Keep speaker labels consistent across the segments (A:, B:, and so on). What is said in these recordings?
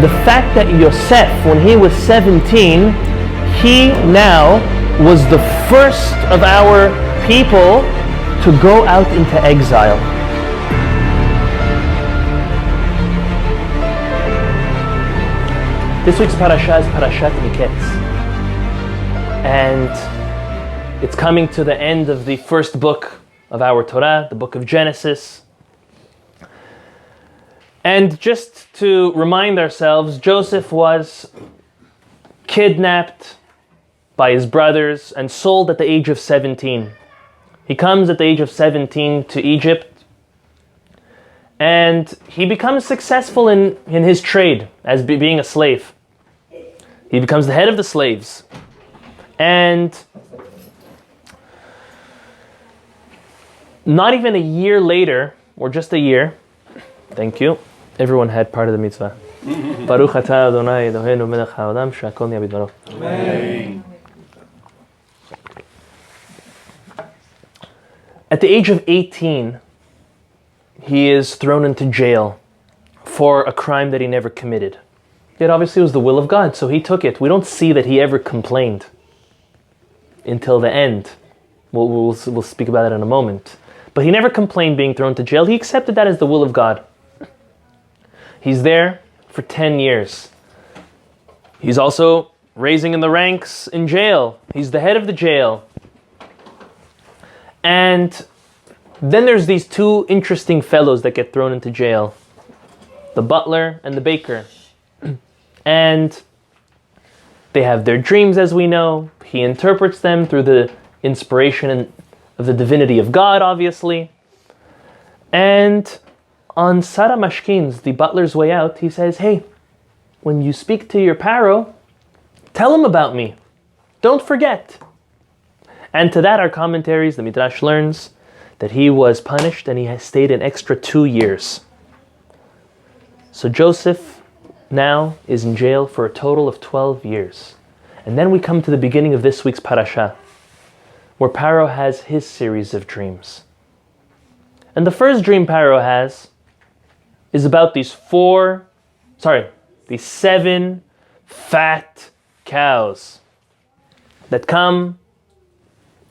A: The fact that Yosef, when he was 17, he now was the first of our people to go out into exile. This week's Parashat is Parashat Miketz. And it's coming to the end of the first book of our Torah, the book of Genesis. And just to remind ourselves, Joseph was kidnapped by his brothers and sold at the age of 17. He comes at the age of 17 to Egypt, and he becomes successful in his trade as being a slave. He becomes the head of the slaves. And not even a year later, or just a year, thank you, everyone had part of the mitzvah. Baruch atah Adonai Eloheinu melech haolam she'akol nהיה bidbaro. Amen. At the age of 18, he is thrown into jail for a crime that he never committed. Yet obviously it was the will of God, so he took it. We don't see that he ever complained until the end. We'll speak about that in a moment. But he never complained being thrown to jail. He accepted that as the will of God. He's there for 10 years. He's also raising in the ranks in jail. He's the head of the jail. And then there's these two interesting fellows that get thrown into jail. The butler and the baker. And they have their dreams, as we know. He interprets them through the inspiration of the divinity of God, obviously. And on Sarah Mashkin's, the butler's way out, he says, hey, when you speak to your Paro, tell him about me. Don't forget. And to that, our commentaries, the Midrash learns that he was punished and he has stayed an extra 2 years. So Joseph now is in jail for a total of 12 years. And then we come to the beginning of this week's Parashat, where Paro has his series of dreams. And the first dream Paro has is about these 7 fat cows that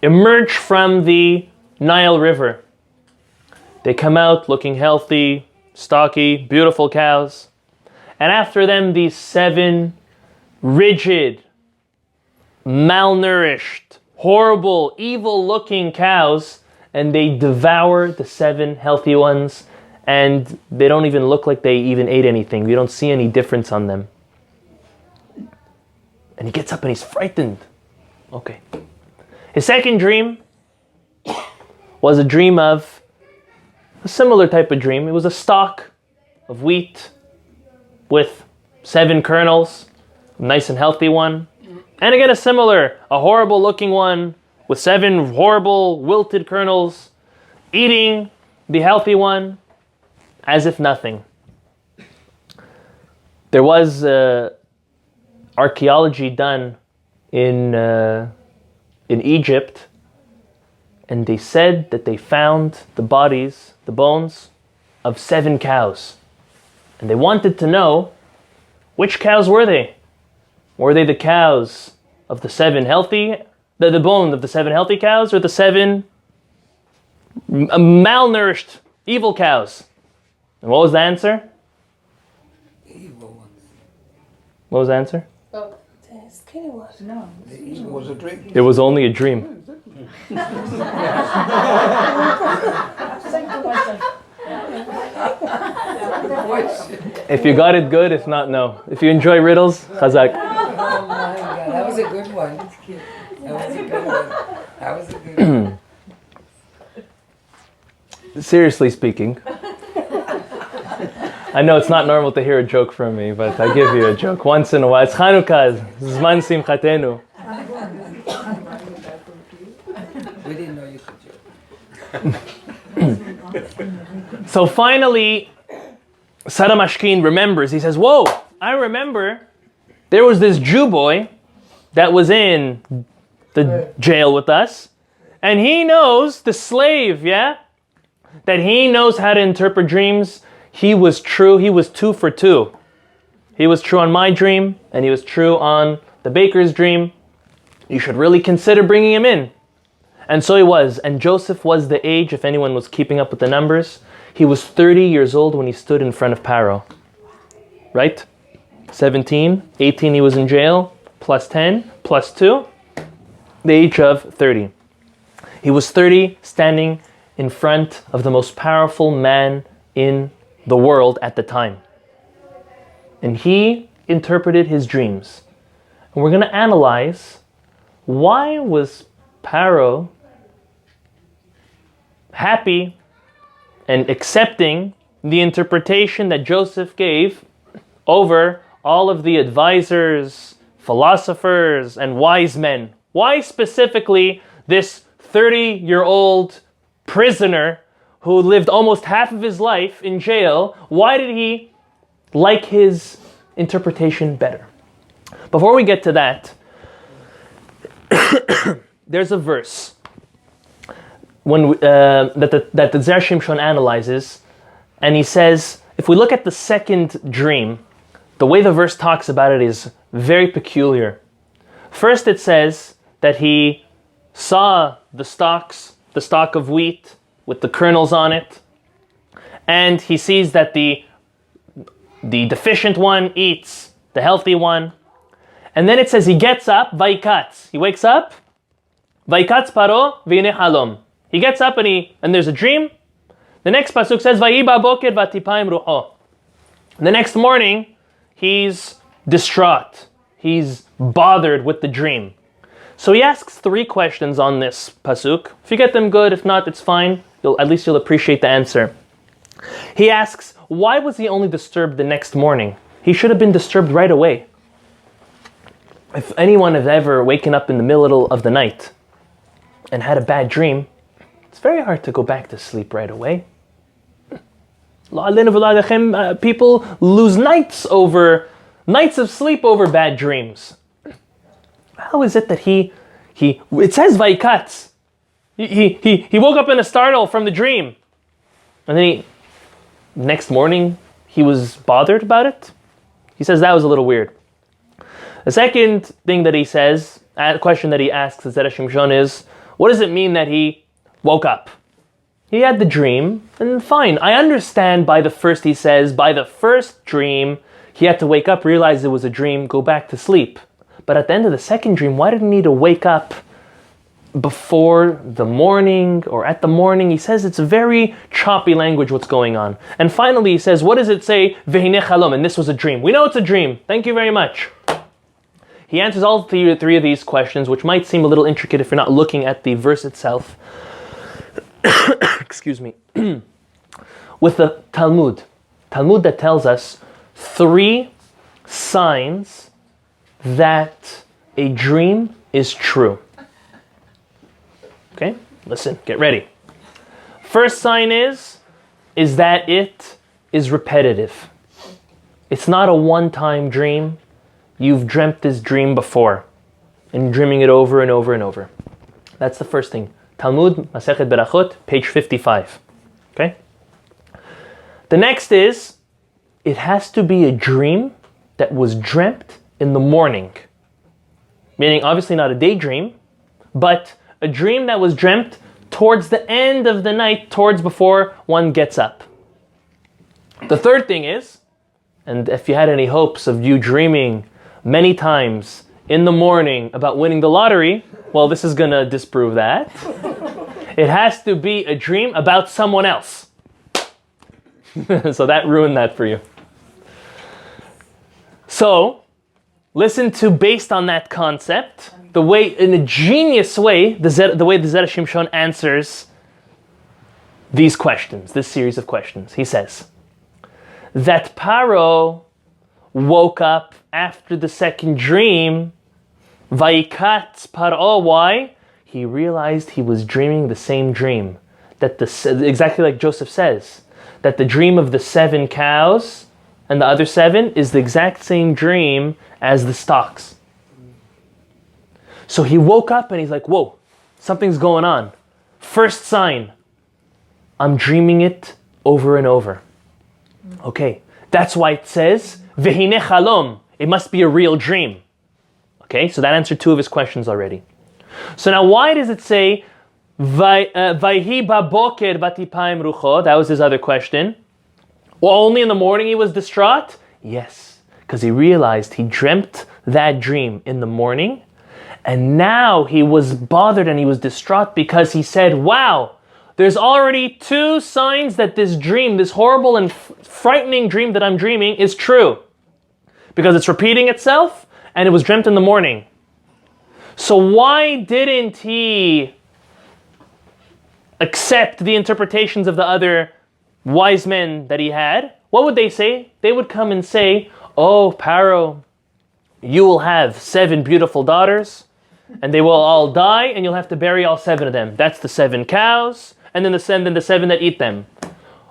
A: emerge from the Nile River. They come out looking healthy, stocky, beautiful cows. And after them, these 7 rigid, malnourished, horrible, evil-looking cows, and they devour the 7 healthy ones, and they don't even look like they even ate anything. We don't see any difference on them. And he gets up and he's frightened. Okay. His second dream was a dream of a similar type of dream. It was a stalk of wheat with 7 kernels, a nice and healthy one. And again, a horrible looking one with 7 horrible wilted kernels, eating the healthy one as if nothing. There was archaeology done in Egypt, and they said that they found the bones of 7 cows. And they wanted to know, which cows were they? Were they the cows of the 7 healthy, the bone of the 7 healthy cows, or the 7 malnourished, evil cows? And what was the answer?
B: Evil ones.
A: What was the answer?
C: Oh, the skinny ones. No.
B: The evil was a dream.
A: It was only a dream. If you got it, good. If not, no. If you enjoy riddles, chazak.
B: Oh my God, that was a good one. That was a good one.
A: Seriously speaking, I know it's not normal to hear a joke from me, but I give you a joke once in a while. It's Chanukah, Zman Simchatenu.
B: We didn't know you could joke.
A: So finally, Sarah Mashkin remembers. He says, whoa, I remember there was this Jew boy that was in the jail with us, and he knows, the slave, yeah, that he knows how to interpret dreams. He was true. He was 2 for 2. He was true on my dream, and he was true on the baker's dream. You should really consider bringing him in. And so he was. And Joseph was the age, if anyone was keeping up with the numbers, he was 30 years old when he stood in front of Pharaoh. Right? 17, 18 he was in jail, plus 10, plus 2, the age of 30. He was 30, standing in front of the most powerful man in the world at the time. And he interpreted his dreams. And we're going to analyze, why was Pharaoh happy and accepting the interpretation that Joseph gave over all of the advisors, philosophers, and wise men? Why specifically this 30-year-old prisoner who lived almost half of his life in jail, why did he like his interpretation better? Before we get to that, there's a verse that the Zera Shimshon analyzes, and he says, if we look at the second dream, the way the verse talks about it is very peculiar. First it says that he saw the stalk of wheat with the kernels on it, and he sees that the deficient one eats the healthy one. And then it says he gets up, vaikatz. He wakes up, vaikatz paro v'yineh halom. He gets up and there's a dream. The next pasuk says, vayiba boker vatipaim ruho. The next morning, he's distraught. He's bothered with the dream. So he asks 3 questions on this pasuk. If you get them good, if not, it's fine. At least you'll appreciate the answer. He asks, why was he only disturbed the next morning? He should have been disturbed right away. If anyone has ever waken up in the middle of the night and had a bad dream, it's very hard to go back to sleep right away. People lose nights of sleep over bad dreams. How is it that it says vaikatz. He woke up in a startle from the dream. And then next morning, he was bothered about it. He says that was a little weird. The second thing that he says, a question that he asks at Zera Shimshon is, what does it mean that he woke up? He had the dream, and fine. I understand by the first dream, he had to wake up, realize it was a dream, go back to sleep. But at the end of the second dream, why did he need to wake up before the morning or at the morning? He says it's very choppy language what's going on. And finally he says, what does it say? V'hineh halom, and this was a dream. We know it's a dream. Thank you very much. He answers all 3 of these questions, which might seem a little intricate if you're not looking at the verse itself. Excuse me. With the Talmud that tells us 3 signs that a dream is true. Okay, listen, get ready. First sign is that it is repetitive. It's not a one-time dream. You've dreamt this dream before, and dreaming it over and over and over. That's the first thing. Talmud, Masechet Berachot, page 55. Okay? The next is, it has to be a dream that was dreamt in the morning. Meaning, obviously not a daydream, but a dream that was dreamt towards the end of the night, towards before one gets up. The third thing is, and if you had any hopes of you dreaming many times in the morning about winning the lottery, well, this is going to disprove that. It has to be a dream about someone else. So that ruined that for you. So, listen to, based on that concept, the way, in a genius way, the way the Zera Shimshon answers these questions, this series of questions. He says that Paro woke up after the second dream, Vaikatz Paro. Why? He realized he was dreaming the same dream. Exactly like Joseph says, that the dream of the 7 cows and the other 7 is the exact same dream as the stocks. So he woke up and he's like, whoa, something's going on. First sign, I'm dreaming it over and over. Okay, that's why it says, Vehine chalom. It must be a real dream. Okay, so that answered 2 of his questions already. So now why does it say, Vayhi baboker vatipaim rucho? That was his other question. Well, only in the morning he was distraught? Yes, because he realized he dreamt that dream in the morning, and now he was bothered and he was distraught because he said, wow, there's already 2 signs that this dream, this horrible and frightening dream that I'm dreaming is true. Because it's repeating itself and it was dreamt in the morning. So why didn't he accept the interpretations of the other wise men that he had? What would they say? They would come and say, oh, Paro, you will have 7 beautiful daughters and they will all die and you'll have to bury all 7 of them. That's the 7 cows and then the 7 that eat them.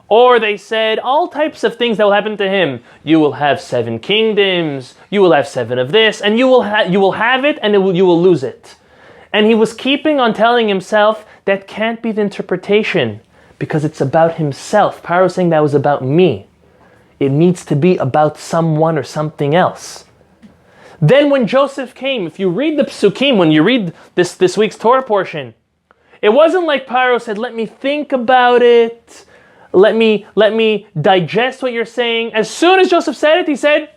A: Or they said all types of things that will happen to him. You will have 7 kingdoms, you will have 7 of this, and you will have it and you will lose it. And he was keeping on telling himself, that can't be the interpretation because it's about himself. Paro was saying that was about me. It needs to be about someone or something else. Then when Joseph came, if you read the psukim, when you read this week's Torah portion, it wasn't like Paro said, let me think about it. Let me digest what you're saying. As soon as Joseph said it, he said,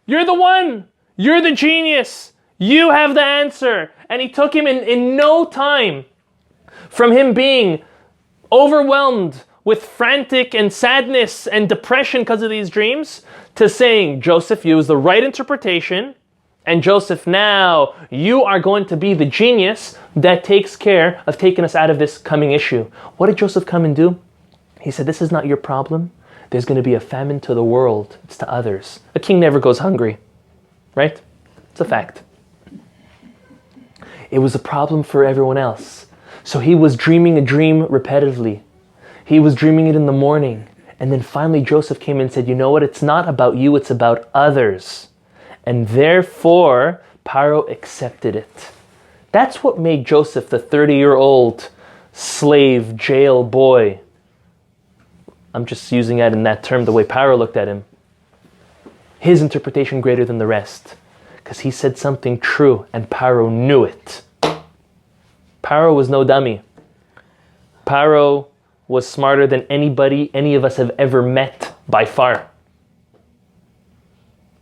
A: you're the one. You're the genius. You have the answer. And he took him in no time from him being overwhelmed with frantic and sadness and depression because of these dreams to saying, Joseph, you was the right interpretation. And Joseph, now you are going to be the genius that takes care of taking us out of this coming issue. What did Joseph come and do? He said, this is not your problem. There's going to be a famine to the world. It's to others. A king never goes hungry, right? It's a fact. It was a problem for everyone else. So he was dreaming a dream repetitively. He was dreaming it in the morning. And then finally Joseph came and said, you know what? It's not about you. It's about others. And therefore, Paro accepted it. That's what made Joseph the 30-year-old slave jail boy. I'm just using that in that term, the way Paro looked at him. His interpretation greater than the rest. Because he said something true and Paro knew it. Paro was no dummy. Paro was smarter than anybody any of us have ever met by far.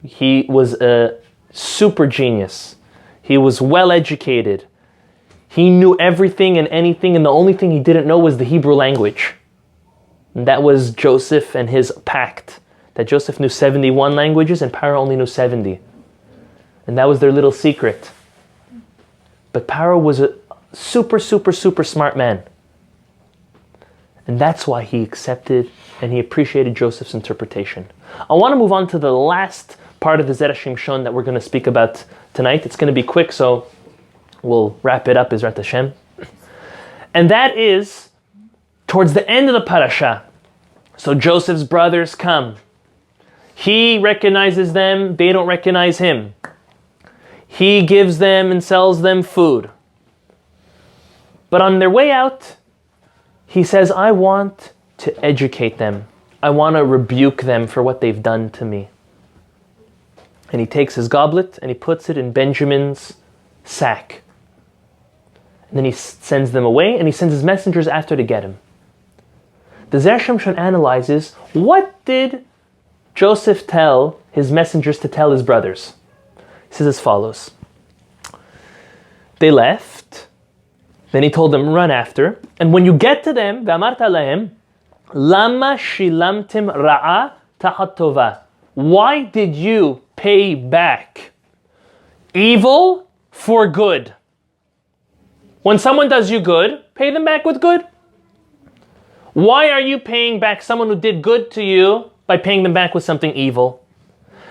A: He was a super genius. He was well educated. He knew everything and anything, and the only thing he didn't know was the Hebrew language. And that was Joseph and his pact. That Joseph knew 71 languages and Paro only knew 70. And that was their little secret. But Paro was a super smart man. And that's why he accepted and he appreciated Joseph's interpretation. I want to move on to the last part of the Zera Shimshon that we're going to speak about tonight. It's going to be quick, so we'll wrap it up, Ezrat Hashem. And that is towards the end of the parasha. So Joseph's brothers come. He recognizes them, they don't recognize him. He gives them and sells them food. But on their way out, he says, I want to educate them. I want to rebuke them for what they've done to me. And he takes his goblet and he puts it in Benjamin's sack. And then he sends them away and he sends his messengers after to get him. The Zera Shimshon analyzes, what did Joseph tell his messengers to tell his brothers? He says as follows. They left. Then he told them, run after. And when you get to them, v'amarta lahem, lama shilamtim ra'a tachat tova. Why did you pay back evil for good? When someone does you good, pay them back with good. Why are you paying back someone who did good to you by paying them back with something evil?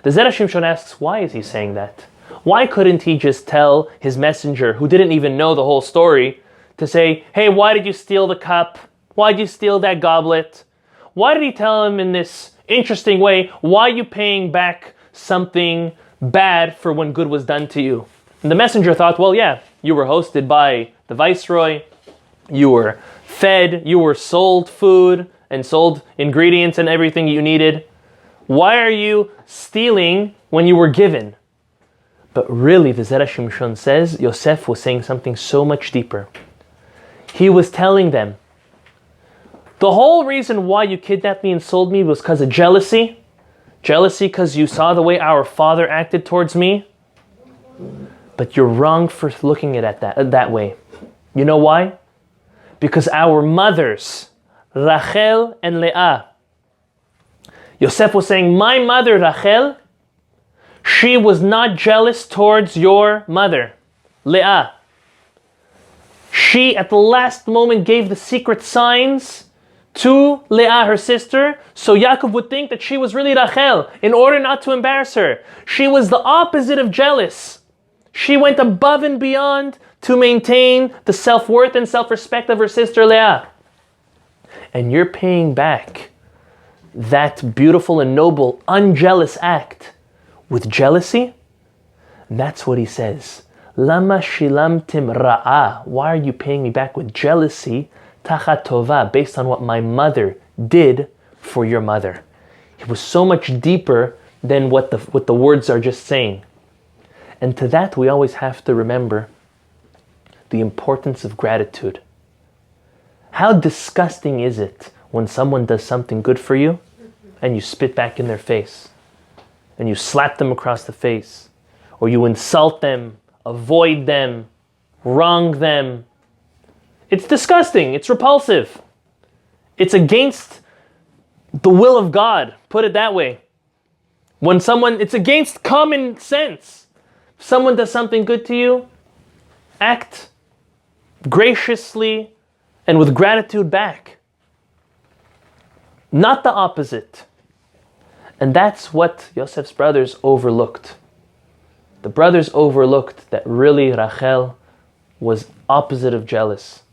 A: The Zera Shimshon asks, why is he saying that? Why couldn't he just tell his messenger, who didn't even know the whole story, to say, hey, why did you steal the cup? Why did you steal that goblet? Why did he tell him in this interesting way, why are you paying back something bad for when good was done to you? And the messenger thought, well, yeah, you were hosted by the viceroy, you were fed, you were sold food and sold ingredients and everything you needed. Why are you stealing when you were given? But really, the Zera Shimshon says, Yosef was saying something so much deeper. He was telling them, the whole reason why you kidnapped me and sold me was because of jealousy. Jealousy because you saw the way our father acted towards me. But you're wrong for looking at it that way. You know why? Because our mothers, Rachel and Leah, Yosef was saying, my mother Rachel, she was not jealous towards your mother, Leah. She, at the last moment, gave the secret signs to Leah, her sister, so Yaakov would think that she was really Rachel, in order not to embarrass her. She was the opposite of jealous. She went above and beyond to maintain the self-worth and self-respect of her sister Leah. And you're paying back that beautiful and noble, unjealous act with jealousy? And that's what he says. Lama shilamtim ra'ah. Why are you paying me back with jealousy? Tachat tova, based on what my mother did for your mother. It was so much deeper than what the words are just saying. And to that we always have to remember the importance of gratitude. How disgusting is it when someone does something good for you and you spit back in their face and you slap them across the face, or you insult them, avoid them, wrong them. It's disgusting. It's repulsive. It's against the will of God. Put it that way. It's against common sense. If someone does something good to you, act graciously and with gratitude back. Not the opposite. And that's what Yosef's brothers overlooked. The brothers overlooked that really Rachel was opposite of jealous.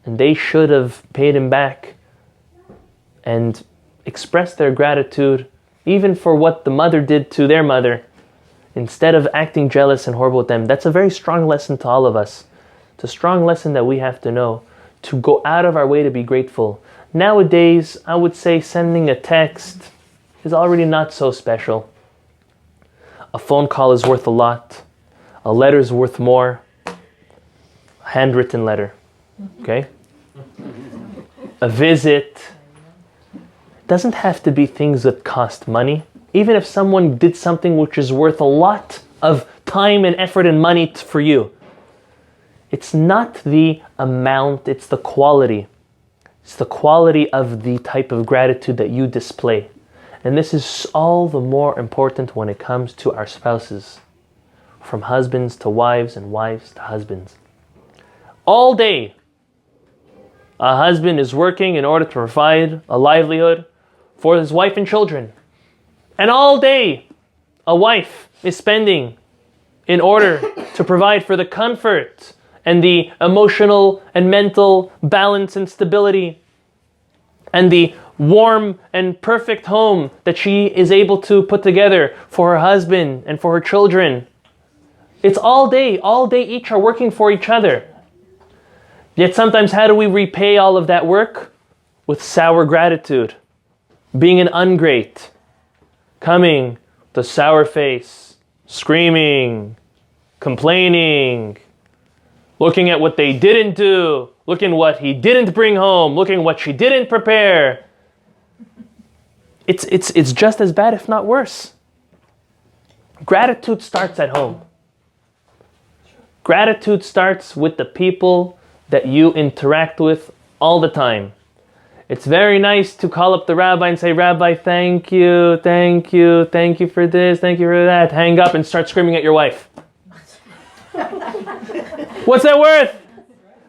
A: And they should have paid him back and expressed their gratitude even for what the mother did to their mother, instead of acting jealous and horrible with them. That's a very strong lesson to all of us. It's a strong lesson that we have to know, to go out of our way to be grateful. Nowadays, I would say sending a text is already not so special. A phone call is worth a lot. A letter is worth more. A handwritten letter. Okay? A visit. It doesn't have to be things that cost money. Even if someone did something which is worth a lot of time and effort and money for you, it's not the amount, it's the quality. It's the quality of the type of gratitude that you display. And this is all the more important when it comes to our spouses. From husbands to wives and wives to husbands. All day, a husband is working in order to provide a livelihood for his wife and children. And all day, a wife is spending in order to provide for the comfort and the emotional and mental balance and stability and the warm and perfect home that she is able to put together for her husband and for her children. It's all day each are working for each other. Yet sometimes how do we repay all of that work? With sour gratitude, being an ungrate, coming with a sour face, screaming, complaining, looking at what they didn't do, looking what he didn't bring home, looking what she didn't prepare. It's just as bad, if not worse. Gratitude starts at home. Gratitude starts with the people that you interact with all the time. It's very nice to call up the rabbi and say, Rabbi, thank you for this, thank you for that. Hang up and start screaming at your wife. What's that worth?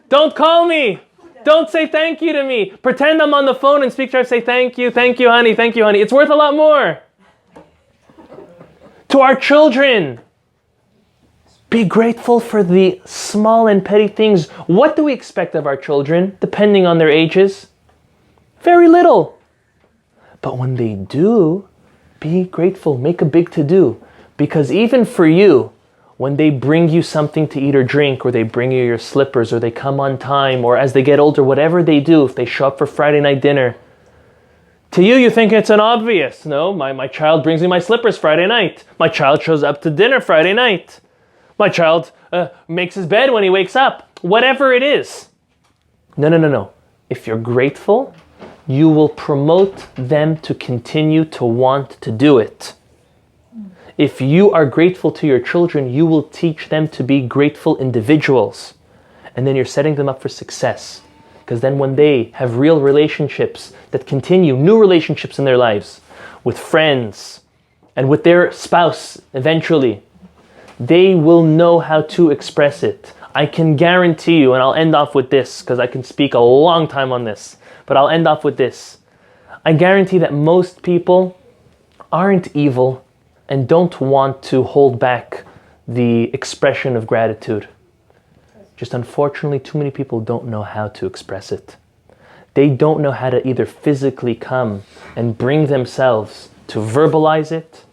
A: Don't call me. Don't say thank you to me. Pretend I'm on the phone and speak to her and say thank you, honey, thank you, honey. It's worth a lot more. To our children, be grateful for the small and petty things. What do we expect of our children, depending on their ages? Very little. But when they do, be grateful, make a big to-do. Because even for you, when they bring you something to eat or drink, or they bring you your slippers, or they come on time, or as they get older, whatever they do, if they show up for Friday night dinner, to you, you think it's an obvious. No, my child brings me my slippers Friday night. My child shows up to dinner Friday night. My child makes his bed when he wakes up. Whatever it is. No. If you're grateful, you will promote them to continue to want to do it. If you are grateful to your children, you will teach them to be grateful individuals. And then you're setting them up for success. Because then when they have real relationships that continue, new relationships in their lives, with friends and with their spouse eventually, they will know how to express it. I can guarantee you, and I'll end off with this, because I can speak a long time on this, but I'll end off with this. I guarantee that most people aren't evil and don't want to hold back the expression of gratitude. Just unfortunately, too many people don't know how to express it. They don't know how to either physically come and bring themselves to verbalize it,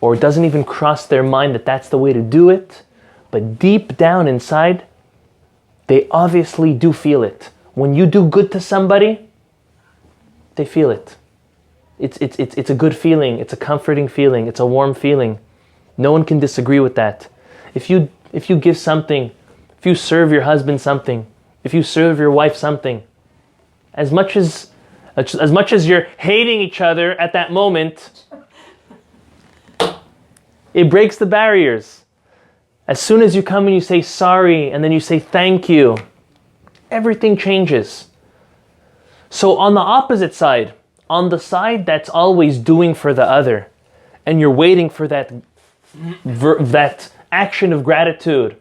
A: or it doesn't even cross their mind that that's the way to do it. But deep down inside, they obviously do feel it. When you do good to somebody, they feel it. It's a good feeling. It's a comforting feeling. It's a warm feeling. No one can disagree with that. If you give something, if you serve your husband something, if you serve your wife something, as much as you're hating each other at that moment, it breaks the barriers. As soon as you come and you say sorry and then you say thank you, everything changes. So on the opposite side, on the side that's always doing for the other, and you're waiting for that action of gratitude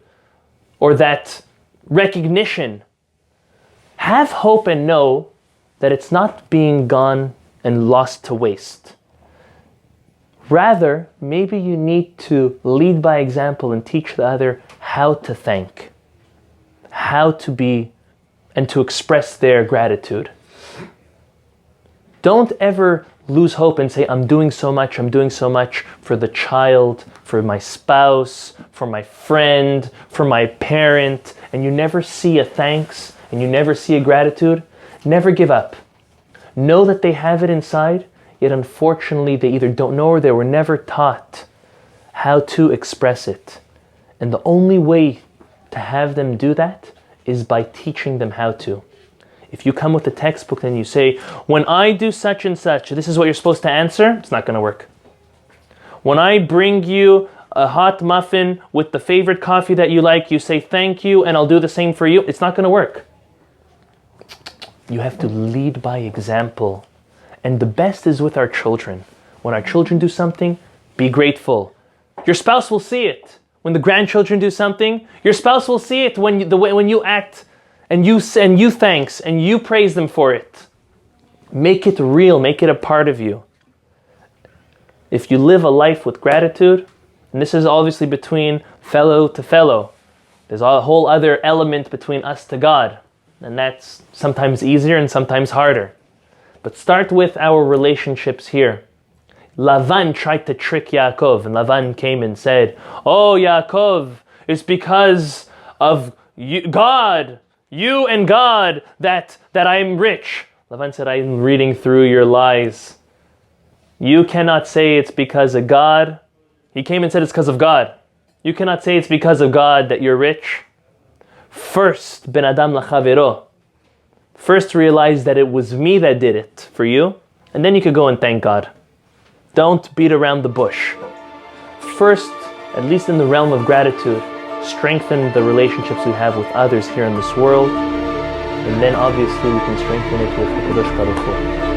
A: or that recognition, have hope and know that it's not being gone and lost to waste. Rather, maybe you need to lead by example and teach the other how to thank, how to be, and to express their gratitude. Don't ever lose hope and say, I'm doing so much for the child, for my spouse, for my friend, for my parent, and you never see a thanks and you never see a gratitude. Never give up. Know that they have it inside, yet unfortunately they either don't know or they were never taught how to express it. And the only way to have them do that is by teaching them how to. If you come with a textbook and you say, when I do such and such, this is what you're supposed to answer, it's not going to work. When I bring you a hot muffin with the favorite coffee that you like, you say thank you and I'll do the same for you, it's not going to work. You have to lead by example. And the best is with our children. When our children do something, be grateful. Your spouse will see it. When the grandchildren do something, your spouse will see it when you act and you thanks and you praise them for it. Make it real, make it a part of you. If you live a life with gratitude, and this is obviously between fellow to fellow, there's a whole other element between us to God, and that's sometimes easier and sometimes harder. But start with our relationships here. Lavan tried to trick Yaakov, and Lavan came and said, oh, Yaakov, it's because of God, you and God, that I'm rich. Lavan said, I'm reading through your lies. You cannot say it's because of God. He came and said it's because of God. You cannot say it's because of God that you're rich. First, ben adam lachavero. First realize that it was me that did it for you, and then you could go and thank God. Don't beat around the bush. First, at least in the realm of gratitude, strengthen the relationships we have with others here in this world, and then obviously we can strengthen it with HaKadosh Baruch Hu.